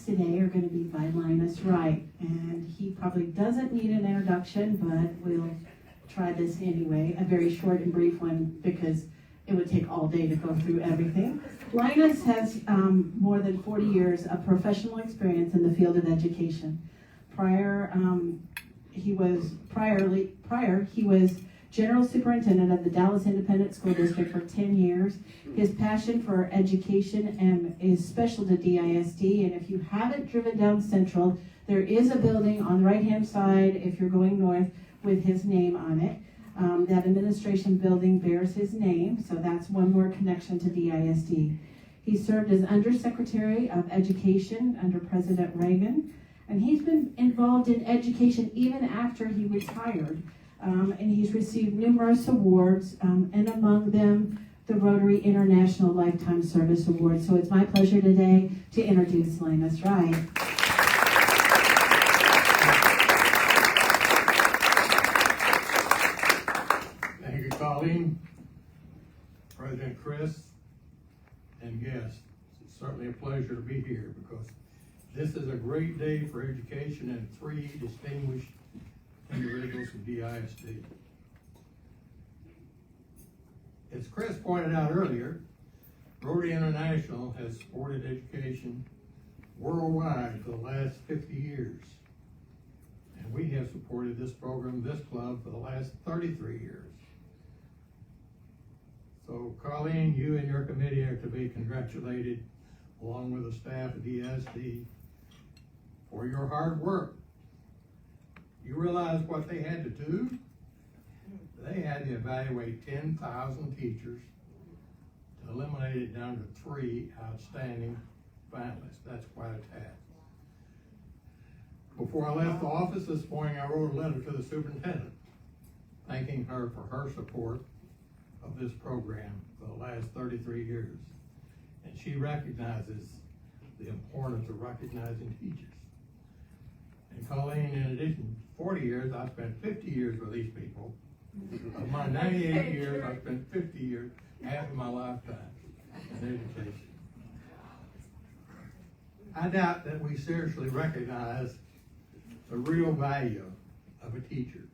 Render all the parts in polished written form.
today are going to be by Linus Wright, and he probably doesn't need an introduction, but we'll try this anyway, a very short and brief one because it would take all day to go through everything. Linus has more than 40 years of professional experience in the field of education. Prior, he was General Superintendent of the Dallas Independent School District for 10 years. His passion for education is special to DISD, and if you haven't driven down Central, there is a building on the right-hand side, if you're going north, with his name on it. That administration building bears his name, so that's one more connection to DISD. He served as Undersecretary of Education under President Reagan, and he's been involved in education even after he retired. And he's received numerous awards, and among them, the Rotary International Lifetime Service Award. So it's my pleasure today to introduce Linus Wright. Thank you, Colleen, President Chris, and guests. It's certainly a pleasure to be here because this is a great day for education and three distinguished individuals from DISD. As Chris pointed out earlier, Rotary International has supported education worldwide for the last 50 years. And we have supported this program, this club, for the last 33 years. So Colleen, you and your committee are to be congratulated, along with the staff of DISD, for your hard work. You realize what they had to do? They had to evaluate 10,000 teachers to eliminate it down to 3 outstanding finalists. That's quite a task. Before I left the office this morning, I wrote a letter to the superintendent, thanking her for her support of this program for the last 33 years. And she recognizes the importance of recognizing teachers. And Colleen, in addition, 40 years, I spent 50 years with these people. Of my 98 years, I spent 50 years, half of my lifetime in education. I doubt that we seriously recognize the real value of a teacher.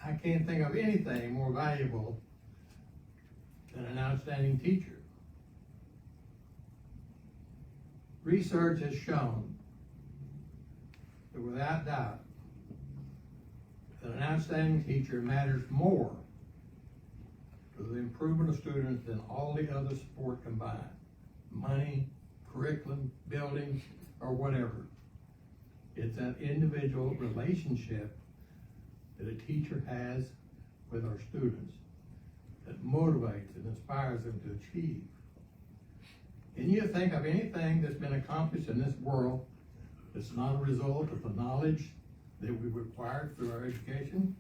I can't think of anything more valuable than an outstanding teacher. Research has shown that without doubt, that an outstanding teacher matters more to the improvement of students than all the other support combined. Money, curriculum, buildings, or whatever. It's that individual relationship that a teacher has with our students that motivates and inspires them to achieve. Can you think of anything that's been accomplished in this world that's not a result of the knowledge that we require through our education?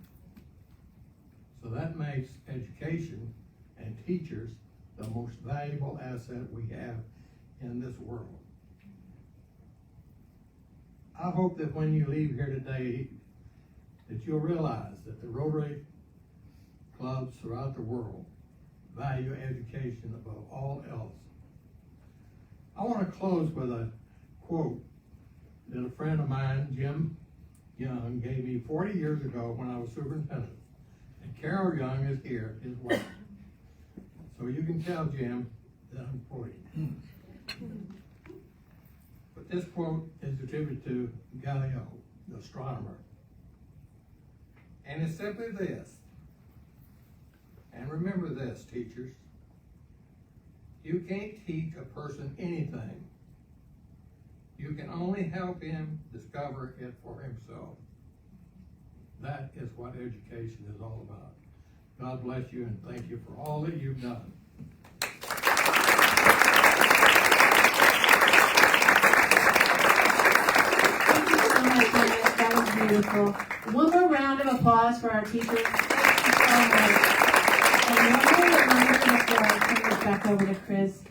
So that makes education and teachers the most valuable asset we have in this world. I hope that when you leave here today, that you'll realize that the Rotary clubs throughout the world value education above all else. I want to close with a quote that a friend of mine, Jim Young, gave me 40 years ago when I was superintendent. And Carol Young is here, his wife. So you can tell Jim that I'm quoting. But this quote is attributed to Galileo, the astronomer. And it's simply this. And remember this, teachers. You can't teach a person anything. You can only help him discover it for himself. That is what education is all about. God bless you and thank you for all that you've done. Thank you so much, Linus. That was beautiful. One more round of applause for our teachers. Thank you so much. And one more reminder before I turn this back over to Chris.